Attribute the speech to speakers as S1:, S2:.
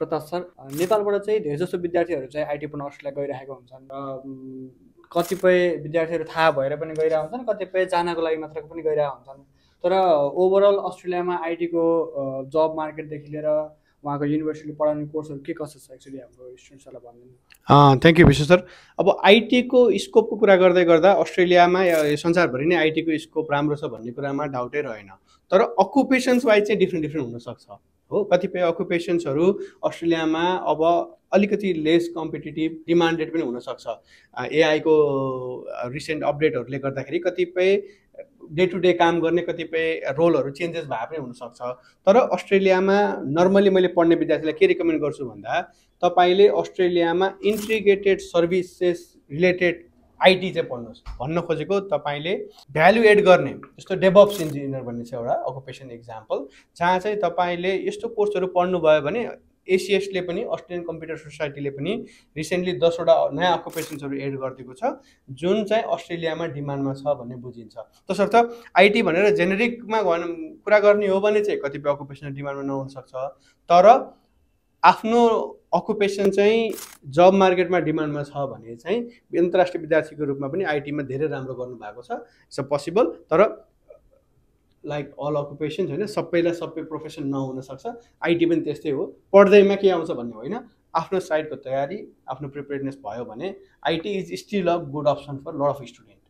S1: Pratap sir, नेपालबाट चाहिँ धेरैजसो विद्यार्थीहरू चाहिँ आइटी पढ्न अस्ट्रेलिया गइरहेका हुन्छन् र कतिपय विद्यार्थीहरू थाहा भएर पनि गइरहेका हुन्छन्, कतिपय जानको लागि मात्र पनि गइरहेका हुन्छन्। तर ओभरअल अस्ट्रेलियामा आइटीको जब मार्केटदेखि लिएर उहाँको युनिभर्सिटीले पढाउने कोर्सहरू के कसो छ एक्चुअली हाम्रो स्टुडेन्ट्सहरूलाई भनिदिनु।
S2: थ्याङ्क यू विश्व सर। अब आइटीको स्कोपको कुरा गर्दै गर्दा अस्ट्रेलियामा संसारभरि नै आइटीको स्कोप राम्रो छ भन्ने कुरामा डाउटै रहेन। तर अकुपेसन्स वाइज चाहिँ डिफ्रेन्ट हुनसक्छ हो। कतिपय अकुपेसन्सहरू अस्ट्रेलियामा अब अलिकति लेस कम्पिटिटिभ डिमान्डेड पनि हुनसक्छ। एआईको रिसेन्ट अपडेटहरूले गर्दाखेरि कतिपय डे टु डे काम गर्ने कतिपय रोलहरू चेन्जेस भए पनि हुनसक्छ। तर अस्ट्रेलियामा नर्मली मैले पढ्ने विद्यार्थीलाई के रिकमेन्ड गर्छु भन्दा तपाईँले अस्ट्रेलियामा इन्टिग्रेटेड सर्भिसेस रिलेटेड आइटी चाहिँ पढ्नुहोस्। भन्न खोजेको तपाईँले भ्यालु एड गर्ने, जस्तो डेभअप्स इन्जिनियर भन्ने छ एउटा अकुपेसन इक्जाम्पल, जहाँ चाहिँ तपाईँले यस्तो कोर्सहरू पढ्नुभयो भने एसिएसले पनि, अस्ट्रेलियन कम्प्युटर सोसाइटीले पनि रिसेन्टली 10वटा नयाँ अकुपेसन्सहरू एड गरिदिएको छ जुन चाहिँ अस्ट्रेलियामा डिमान्डमा छ भन्ने बुझिन्छ। तसर्थ आइटी भनेर जेनेरिकमा कुरा गर्ने हो भने चाहिँ कतिपय अकुपेसन डिमान्डमा नहुनसक्छ, तर आफ्नो अकुपेसन चाहिँ जब मार्केटमा डिमान्डमा छ भने चाहिँ अन्तर्राष्ट्रिय विद्यार्थीको रूपमा पनि आइटीमा धेरै राम्रो गर्नुभएको छ। It's a possible. तर लाइक अल अकुपेसन्स होइन, सबैलाई सबै प्रोफेसन नहुनसक्छ। आइटी पनि त्यस्तै हो, पढ्दैमा के आउँछ भन्ने होइन, आफ्नो साइडको तयारी आफ्नो प्रिपेयर्डनेस भयो भने it is still a good option for lot of student.